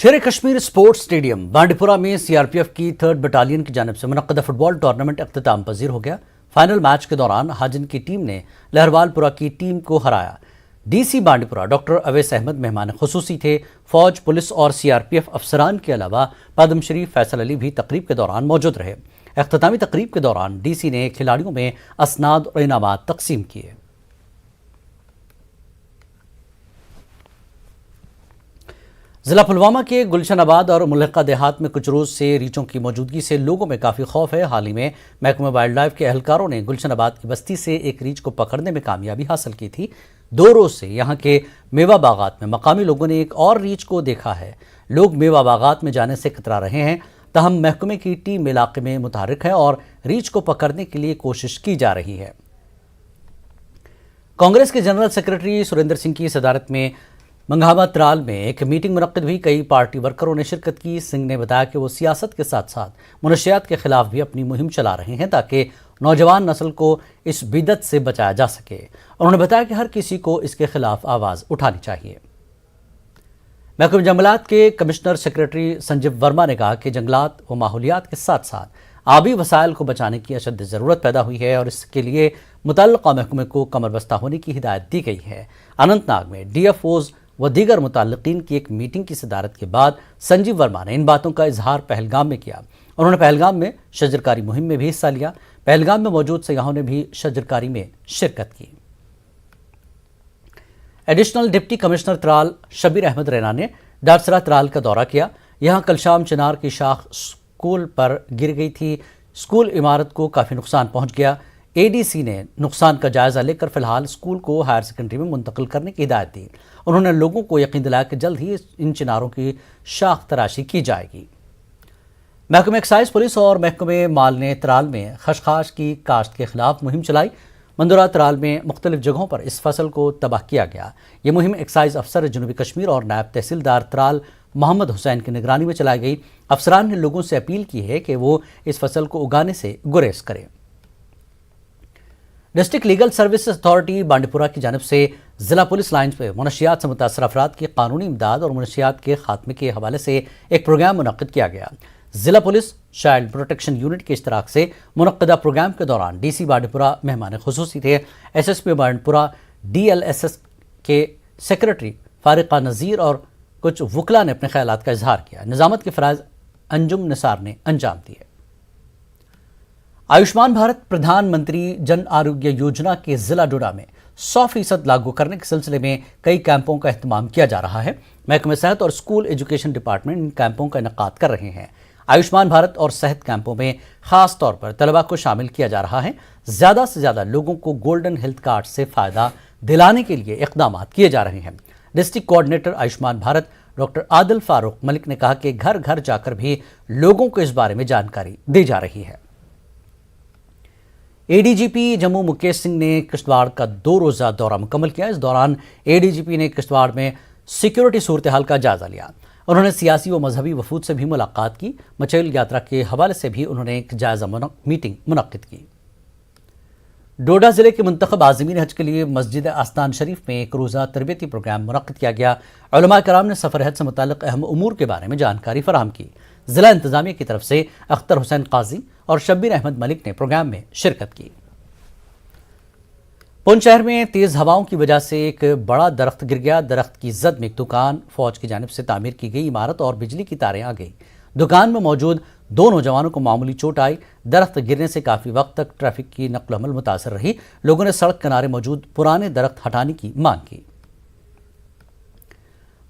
शेर Kashmir sports stadium Bandipora में CRPF की 3rd बटालियन की जानिब से मुनक्कदा फुटबॉल टूर्नामेंट अख्तिताम पजीर हो गया। फाइनल मैच के दौरान हाजिन की टीम ने लहरवालपुरा की टीम को हराया। डीसी बांडीपुरा डॉक्टर अवैस अहमद मेहमान खुसूसी थे। फौज, पुलिस और सीआरपीएफ अफसरान के अलावा पद्मश्री फैसल अली भी तकरीब के दौरान मौजूद रहे। अख्तितामी तकरीब के दौरान डीसी ने खिलाड़ियों में असनाद और इनामात तकसीम किए। जिला पुलवामा के गुलशनाबाद और मुल्लिका देहात में कुछ रोज से रीछों की मौजूदगी से लोगों में काफी खौफ है। हाल ही में महकमा वाइल्ड लाइफ के एहलकारों ने गुलशनाबाद की बस्ती से एक रीछ को पकड़ने में कामयाबी हासिल की थी। 2 रोज से यहाँ के मेवा बागात में मकामी लोगों ने एक और रीछ को देखा है। लोग मेवा बागात में जाने से कतरा रहे हैं। तहम महकमे की टीम इलाके में मुतहर्रिक है और रीछ को पकड़ने के लिए कोशिश की जा रही है। कांग्रेस के जनरल सेक्रेटरी सुरेंद्र सिंह की सदारत में मंगामा त्राल में एक मीटिंग मुनक्किद हुई। कई पार्टी वर्करों ने शिरकत की। सिंह ने बताया कि वो सियासत के साथ साथ मनशियात के खिलाफ भी अपनी मुहिम चला रहे हैं ताकि नौजवान नस्ल को इस बिदत से बचाया जा सके। उन्होंने बताया कि हर किसी को इसके खिलाफ आवाज उठानी चाहिए। महकमा जंगलात के कमिश्नर सेक्रेटरी संजीव वर्मा ने कहा कि जंगलात व माहौलियात के साथ साथ आबी वसाइल को बचाने की अशद ज़रूरत पैदा हुई है और इसके लिए मुतल्लिका महकमे को कमरबस्ता होने की हिदायत दी गई है। अनंतनाग में डीएफओज व दीगर मुतल्लिकीन की एक मीटिंग की सदारत के बाद संजीव वर्मा ने इन बातों का इजहार पहलगाम में किया। उन्होंने पहलगाम में शजरकारी मुहिम में भी हिस्सा लिया। पहलगाम में मौजूद सयाहों ने भी शजरकारी में शिरकत की। Additional deputy commissioner Tral Shabir Ahmad Raina ने डाटसरा त्राल का दौरा किया। यहाँ कल शाम चिनार की शाख स्कूल पर गिर गई थी। स्कूल इमारत को काफ़ी नुकसान पहुँच गया। एडीसी ने नुकसान का जायजा लेकर फिलहाल स्कूल को हायर सेकेंडरी में मुंतकिल करने की हिदायत दी। उन्होंने लोगों को यकीन दिलाया कि जल्द ही इन चिनारों की शाख तराशी की जाएगी। महकमे एक्साइज पुलिस और महकमे माल ने त्राल में खशखाश की काश्त के खिलाफ मुहिम चलाई। मंदुरा त्राल में मुख्तलिफ जगहों पर इस फसल को तबाह किया गया। ये मुहिम एक्साइज अफसर जनूबी कश्मीर और नायब तहसीलदार त्राल मोहम्मद हुसैन की निगरानी में चलाई गई। अफसरान ने लोगों से अपील की है कि वो इस फसल को उगाने से गुरेज करें। District legal services authority Bandipora की जानिब से जिला पुलिस लाइन्स में मनशियात से मुतासर अफराद की कानूनी इमदाद और मनशियात के खात्मे के हवाले से एक प्रोग्राम मुनक्किद किया गया। जिला पुलिस चाइल्ड प्रोटेक्शन यूनिट के इश्तराक से मुनक्किदा प्रोग्राम के दौरान डीसी बांडीपुरा मेहमान खुसूसी थे। एसएसपी बांडीपुरा डीएलएसएस के सेक्रेटरी फारिका नज़ीर और कुछ वकला ने अपने ख्यालात का इजहार किया। निजामत के फराइज अंजुम निसार ने अंजाम दिए। आयुष्मान भारत प्रधानमंत्री जन आरोग्य योजना के जिला डोडा में 100% लागू करने के सिलसिले में कई कैंपों का एहतमाम किया जा रहा है। महकमे सेहत और स्कूल एजुकेशन डिपार्टमेंट इन कैंपों का इनेकाद कर रहे हैं। आयुष्मान भारत और सेहत कैंपों में खास तौर पर तलबा को शामिल किया जा रहा है। ज़्यादा से ज़्यादा लोगों को गोल्डन हेल्थ कार्ड से फ़ायदा दिलाने के लिए इक़दाम किए जा रहे हैं। District coordinator Ayushman Bharat doctor Adil Farooq Malik ने कहा कि घर घर जाकर भी लोगों को इस बारे में जानकारी दी जा रही है। एडीजीपी जम्मू मुकेश सिंह ने किश्तवाड़ का 2 रोज़ा दौरा मुकम्मल किया। इस दौरान एडीजीपी ने किश्तवाड़ में सिक्योरिटी सूरत हाल का जायजा लिया। उन्होंने सियासी व मजहबी वफूद से भी मुलाकात की। मचैल यात्रा के हवाले से भी उन्होंने एक जायजा मीटिंग मुनक्किद की। डोडा जिले के मुंतखब आज़मीन हज के लिए मस्जिद आस्तान शरीफ में एक रोज़ा तरबियती प्रोग्राम मुनक्किद किया गया। उलमा कराम ने सफ़र हज से मुताल्लिक़ अहम उमूर के बारे में जानकारी फराहम की। जिला इंतजामिया की तरफ से अख्तर हुसैन काजी और शब्बीर अहमद मलिक ने प्रोग्राम में शिरकत की। पुंछ शहर में तेज हवाओं की वजह से एक बड़ा दरख्त गिर गया। दरख्त की जद में एक दुकान, फौज की जानिब से तामीर की गई इमारत और बिजली की तारें आ गई। दुकान में मौजूद 2 नौजवानों को मामूली चोट आई। दरख्त गिरने से काफी वक्त तक ट्रैफिक की नक्ल अमल मुतासर रही। लोगों ने सड़क किनारे मौजूद पुराने दरख्त हटाने की मांग की।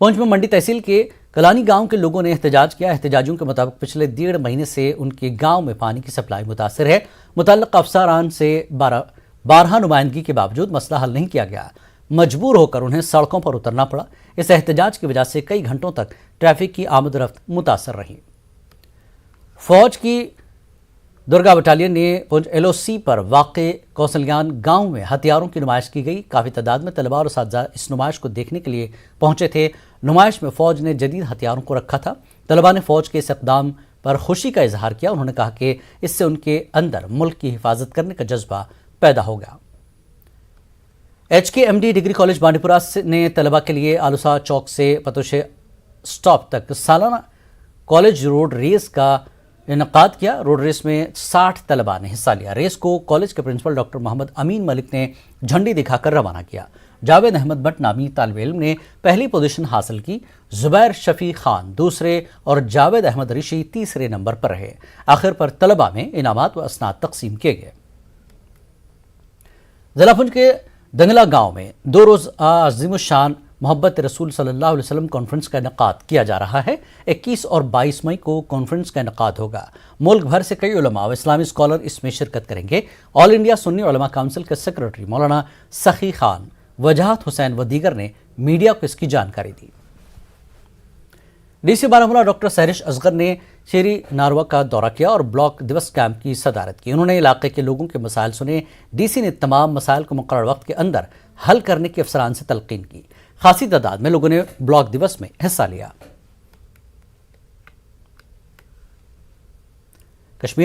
पुंछ में मंडी तहसील के कलानी गांव के लोगों ने एहतजाज किया। एहतजाजियों के मुताबिक पिछले 1.5 महीने से उनके गांव में पानी की सप्लाई मुतासर है। मुतल्लिक़ अफसरान से बारहा नुमाइंदगी के बावजूद मसला हल नहीं किया गया। मजबूर होकर उन्हें सड़कों पर उतरना पड़ा। इस एहतजाज की वजह से कई घंटों तक ट्रैफिक की आमद-रफ्त मुतासर रही। फौज की दुर्गा बटालियन ने पुंछ एलओसी पर वाक़े कौसल्यान गांव में हथियारों की नुमाइश की गई। काफ़ी तादाद में तलबा और असातिज़ा इस नुमाइश को देखने के लिए पहुंचे थे। नुमाइश में फ़ौज ने जदीद हथियारों को रखा था। तलबा ने फ़ौज के इस इक़दाम पर खुशी का इजहार किया। उन्होंने कहा कि इससे उनके अंदर मुल्क की हिफाजत करने का जज्बा पैदा होगा। HKMD डिग्री कॉलेज बांडीपुरा ने तलबा के लिए आलूसा चौक से पतोशे स्टॉप तक सालाना कॉलेज रोड रेस का इनकाद किया। रोड रेस में 60 तलबा ने हिस्सा लिया। रेस को कॉलेज के प्रिंसिपल डॉक्टर मोहम्मद अमीन मलिक ने झंडी दिखाकर रवाना किया। जावेद अहमद भट्ट नामी तालिब इल्म ने पहली पोजीशन हासिल की। जुबैर शफी खान दूसरे और जावेद अहमद ऋषि तीसरे नंबर पर रहे। आखिर पर तलबा में इनामात व असनाद तकसीम किए गए। जिला पुंछ के दंगला गांव में 2 रोज अज़ीमुश्शान मोहब्बत रसूल सल्लल्लाहु अलैहि वसल्लम कॉन्फ्रेंस का इनकाद किया जा रहा है। 21 और 22 मई को कॉन्फ्रेंस का इनकाद होगा। मुल्क भर से कई उलमा व इस्लामी स्कॉलर इसमें शिरकत करेंगे। ऑल इंडिया सुन्नी उलमा काउंसिल के सेक्रेटरी मौलाना सखी खान, वजाहत हुसैन व दीगर ने मीडिया को इसकी जानकारी दी। डीसी बारामूला डॉक्टर सहरिश असगर ने शेरी नारवा का दौरा किया और ब्लॉक दिवस कैंप की सदारत की। उन्होंने इलाके के लोगों के मसाइल सुने। डीसी ने तमाम मसाइल को मुकर्रर वक्त के अंदर हल करने की अफसरान से तलकीन की। खासी तादाद में लोगों ने ब्लॉक दिवस में हिस्सा लिया।